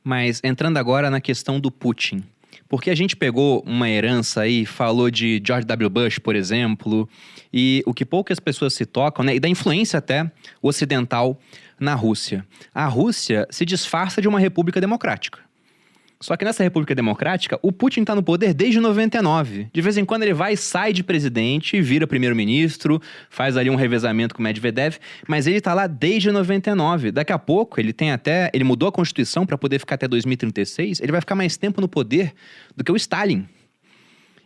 Mas entrando agora na questão do Putin. Porque a gente pegou uma herança aí, falou de George W. Bush, por exemplo, e o que poucas pessoas se tocam, né? E da influência até ocidental na Rússia. A Rússia se disfarça de uma república democrática. Só que nessa República Democrática, o Putin está no poder desde 99. De vez em quando ele vai e sai de presidente, vira primeiro-ministro, faz ali um revezamento com o Medvedev, mas ele está lá desde 99. Daqui a pouco, ele mudou a Constituição para poder ficar até 2036, ele vai ficar mais tempo no poder do que o Stalin.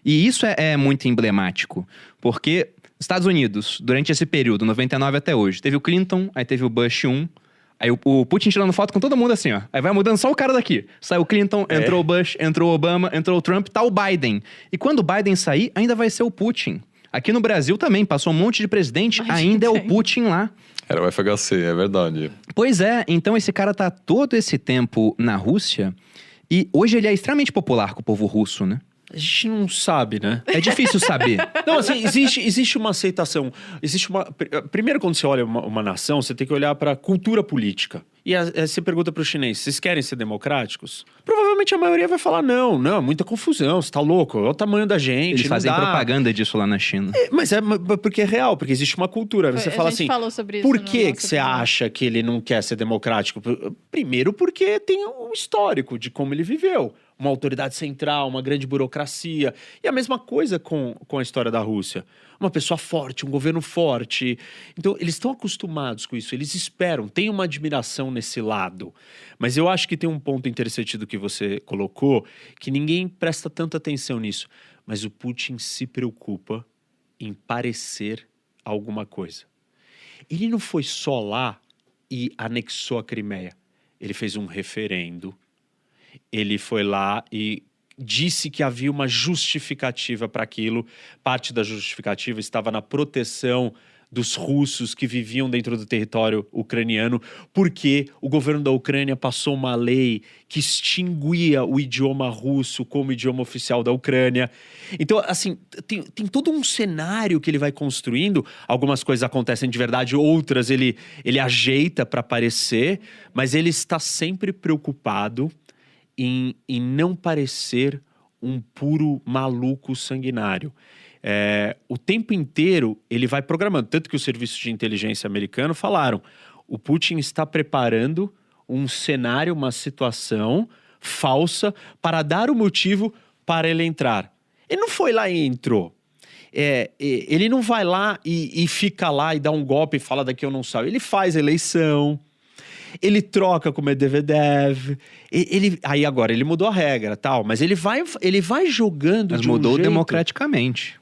E isso é muito emblemático, porque Estados Unidos, durante esse período, 99 até hoje, teve o Clinton, aí teve o Bush 1, aí o Putin tirando foto com todo mundo assim, ó. Aí vai mudando só o cara daqui. Saiu o Clinton, entrou o Bush, entrou o Obama, entrou o Trump, tá o Biden. E quando o Biden sair, ainda vai ser o Putin. Aqui no Brasil também, passou um monte de presidente, ainda é o Putin lá. Era o FHC, é verdade. Pois é, então esse cara tá todo esse tempo na Rússia e hoje ele é extremamente popular com o povo russo, né? A gente não sabe, né? É difícil saber. Não, assim, existe uma aceitação. Primeiro, quando você olha uma nação, você tem que olhar para a cultura política. E você pergunta para o chinês, vocês querem ser democráticos? Provavelmente a maioria vai falar, não, muita confusão, você tá louco, olha o tamanho da gente. Eles fazem propaganda disso lá na China. Mas é porque é real, porque existe uma cultura. Você fala assim, falou sobre isso por que você acha que ele não quer ser democrático? Primeiro porque tem um histórico de como ele viveu. Uma autoridade central, uma grande burocracia. E a mesma coisa com a história da Rússia. Uma pessoa forte, um governo forte. Então, eles estão acostumados com isso, eles esperam, tem uma admiração nesse lado. Mas eu acho que tem um ponto interessante do que você colocou, que ninguém presta tanta atenção nisso. Mas o Putin se preocupa em parecer alguma coisa. Ele não foi só lá e anexou a Crimeia. Ele fez um referendo. Ele foi lá e disse que havia uma justificativa para aquilo. Parte da justificativa estava na proteção dos russos que viviam dentro do território ucraniano, porque o governo da Ucrânia passou uma lei que extinguia o idioma russo como idioma oficial da Ucrânia. Então, assim, tem todo um cenário que ele vai construindo. Algumas coisas acontecem de verdade, outras ele ajeita para parecer, mas ele está sempre preocupado em não parecer um puro maluco sanguinário. O tempo inteiro ele vai programando, tanto que os serviços de inteligência americanos falaram, o Putin está preparando um cenário, uma situação falsa para dar o motivo para ele entrar. Ele não foi lá e entrou. Ele não vai lá e fica lá e dá um golpe e fala daqui eu não saio. Ele faz eleição. Ele troca com o Medvedev, aí agora ele mudou a regra, tal, mas ele vai jogando mas de um mudou jeito... democraticamente.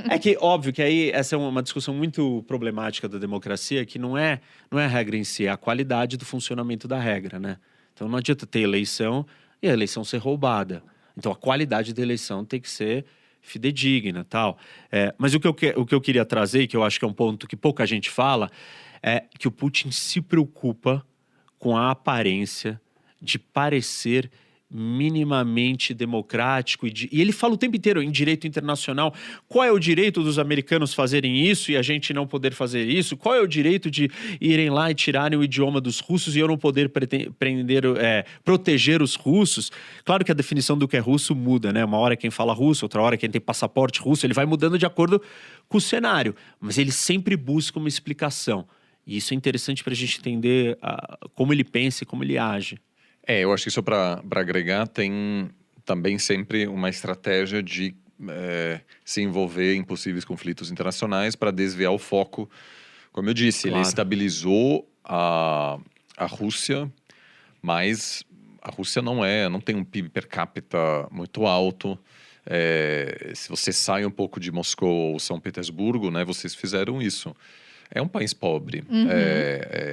É que, óbvio, que aí essa é uma discussão muito problemática da democracia, que não é a regra em si, é a qualidade do funcionamento da regra, né? Então não adianta ter eleição e a eleição ser roubada. Então a qualidade da eleição tem que ser fidedigna, tal. Mas o que eu queria trazer, que eu acho que é um ponto que pouca gente fala, é que o Putin se preocupa com a aparência de parecer minimamente democrático e ele fala o tempo inteiro em direito internacional. Qual é o direito dos americanos fazerem isso e a gente não poder fazer isso? Qual é o direito de irem lá e tirarem o idioma dos russos e eu não poder proteger os russos? Claro que a definição do que é russo muda, né? Uma hora quem fala russo, outra hora quem tem passaporte russo, ele vai mudando de acordo com o cenário, mas ele sempre busca uma explicação. E isso é interessante para a gente entender como ele pensa e como ele age. Eu acho que isso para agregar tem também sempre uma estratégia de se envolver em possíveis conflitos internacionais para desviar o foco. Como eu disse, Claro. ele estabilizou a Rússia, mas a Rússia não tem um PIB per capita muito alto. Se você sai um pouco de Moscou ou São Petersburgo, né, vocês fizeram isso. É um país pobre,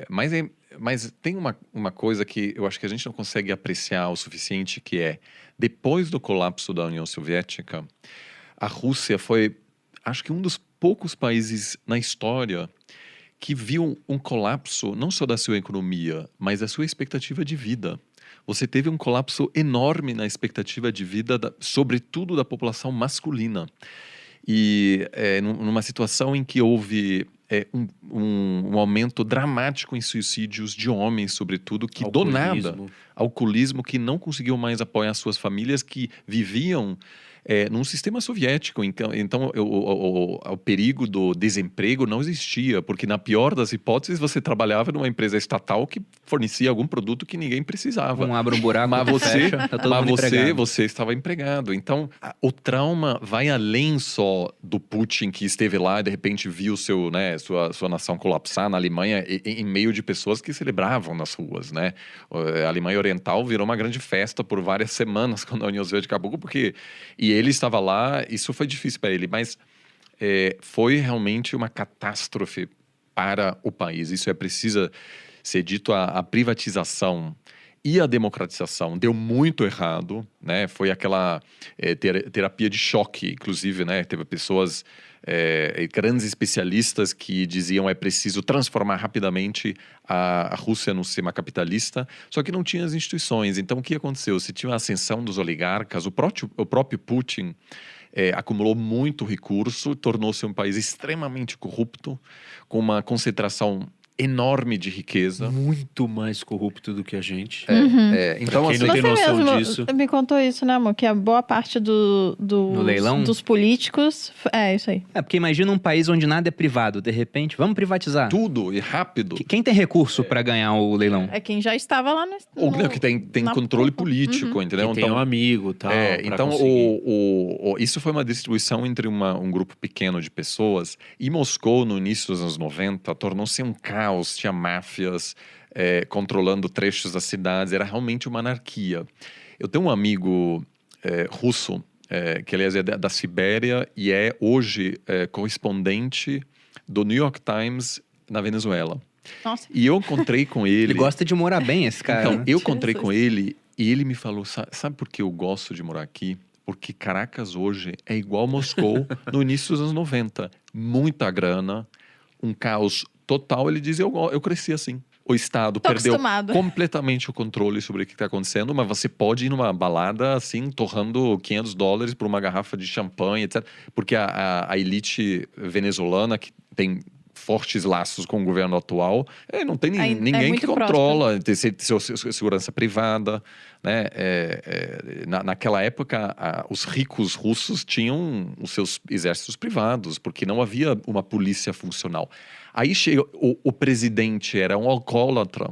mas tem uma coisa que eu acho que a gente não consegue apreciar o suficiente, que é, depois do colapso da União Soviética, a Rússia foi, acho que um dos poucos países na história que viu um colapso, não só da sua economia, mas da sua expectativa de vida. Você teve um colapso enorme na expectativa de vida, sobretudo da população masculina. E numa situação em que houve um aumento dramático em suicídios de homens, sobretudo, que do nada, alcoolismo, que não conseguiu mais apoiar suas famílias, que viviam num sistema soviético. Então o perigo do desemprego não existia, porque na pior das hipóteses você trabalhava numa empresa estatal que fornecia algum produto que ninguém precisava. Abre um buraco, fecha, tá todo mundo empregado. Você estava empregado. Então o trauma vai além só do Putin, que esteve lá e de repente viu sua nação colapsar na Alemanha em meio de pessoas que celebravam nas ruas, né? A Alemanha Oriental virou uma grande festa por várias semanas quando a União Soviética acabou, e ele estava lá. Isso foi difícil para ele, mas foi realmente uma catástrofe para o país. Isso precisa ser dito. A privatização e a democratização deu muito errado, né? Foi aquela terapia de choque, inclusive, né? Teve pessoas, grandes especialistas que diziam preciso transformar rapidamente a Rússia num sistema capitalista, só que não tinha as instituições. Então, o que aconteceu? Se tinha a ascensão dos oligarcas, o próprio Putin acumulou muito recurso, tornou-se um país extremamente corrupto, com uma concentração enorme de riqueza. Muito mais corrupto do que a gente. Então, quem não tem Você noção mesmo disso. me contou isso, né, amor? Que a boa parte No leilão? dos políticos... isso aí. Porque imagina um país onde nada é privado. De repente, vamos privatizar. tudo e rápido. Quem tem recurso para ganhar o leilão? É quem já estava lá no... Ou que tem na controle ponta. político, entendeu? Quem tem um amigo, tal. Então, isso foi uma distribuição entre um grupo pequeno de pessoas. E Moscou, no início dos anos 90, tornou-se um caos. Tinha máfias controlando trechos das cidades. Era realmente uma anarquia. Eu tenho um amigo russo, que aliás é da Sibéria e é hoje correspondente do New York Times na Venezuela. Nossa. E eu encontrei com ele... Ele gosta de morar bem, esse cara. Então, né? eu encontrei com ele e ele me falou, sabe por que eu gosto de morar aqui? Porque Caracas hoje é igual Moscou no início dos anos 90. Muita grana, um caos total. Ele diz, eu cresci assim. O Estado perdeu acostumado. completamente o controle sobre o que está acontecendo, mas você pode ir numa balada assim, torrando $500 por uma garrafa de champanhe, etc. Porque a elite venezuelana, que tem fortes laços com o governo atual, não tem ninguém muito que controla, tem segurança privada, né? Naquela época, os ricos russos tinham os seus exércitos privados, porque não havia uma polícia funcional. Aí chega, o presidente era um alcoólatra.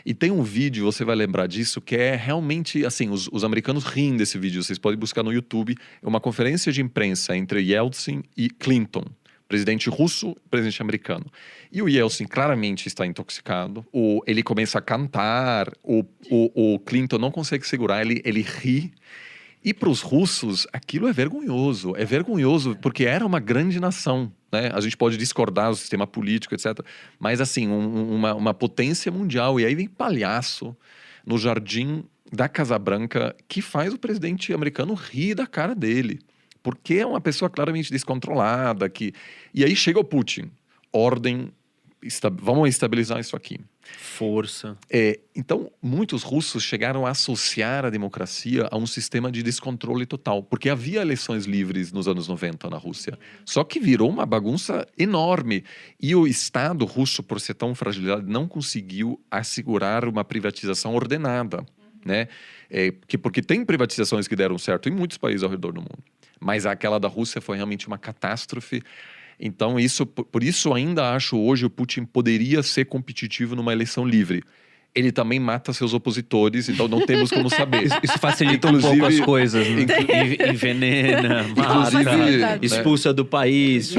E tem um vídeo, você vai lembrar disso, que é realmente, assim, os americanos riem desse vídeo, vocês podem buscar no YouTube. É uma conferência de imprensa entre Yeltsin e Clinton. Presidente russo, presidente americano. E o Yeltsin claramente está intoxicado. Ele começa a cantar. O Clinton não consegue segurar. Ele ri. E para os russos, aquilo é vergonhoso. É vergonhoso porque era uma grande nação, né? A gente pode discordar do sistema político, etc. Mas, assim, uma potência mundial. E aí vem palhaço no jardim da Casa Branca que faz o presidente americano rir da cara dele. Porque é uma pessoa claramente descontrolada. E aí chega o Putin. Ordem, vamos estabilizar isso aqui. Força. Então, muitos russos chegaram a associar a democracia a um sistema de descontrole total. Porque havia eleições livres nos anos 90 na Rússia. Só que virou uma bagunça enorme. E o Estado russo, por ser tão fragilizado, não conseguiu assegurar uma privatização ordenada. Né? Porque tem privatizações que deram certo em muitos países ao redor do mundo. Mas aquela da Rússia foi realmente uma catástrofe. Então, por isso ainda acho hoje o Putin poderia ser competitivo numa eleição livre. Ele também mata seus opositores, então não temos como saber. Isso facilita um pouco as coisas, né? Envenena, mata, Inclusive, expulsa do país,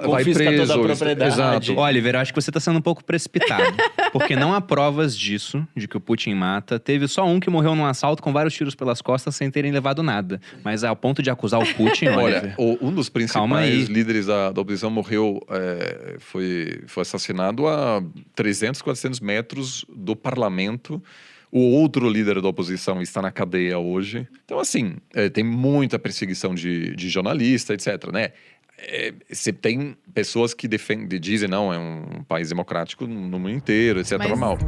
confisca toda a propriedade. Exato. Oliver, acho que você está sendo um pouco precipitado. Porque não há provas disso, de que o Putin mata. Teve só um que morreu num assalto com vários tiros pelas costas sem terem levado nada. Mas ao ponto de acusar o Putin, Olha, Oliver... um dos principais líderes da oposição morreu, foi assassinado a 300, 400 metros do parlamento. O outro líder da oposição está na cadeia hoje. Então, assim, tem muita perseguição de jornalista, etc., né? Você tem pessoas que dizem, não, é um país democrático no mundo inteiro, etc., normal.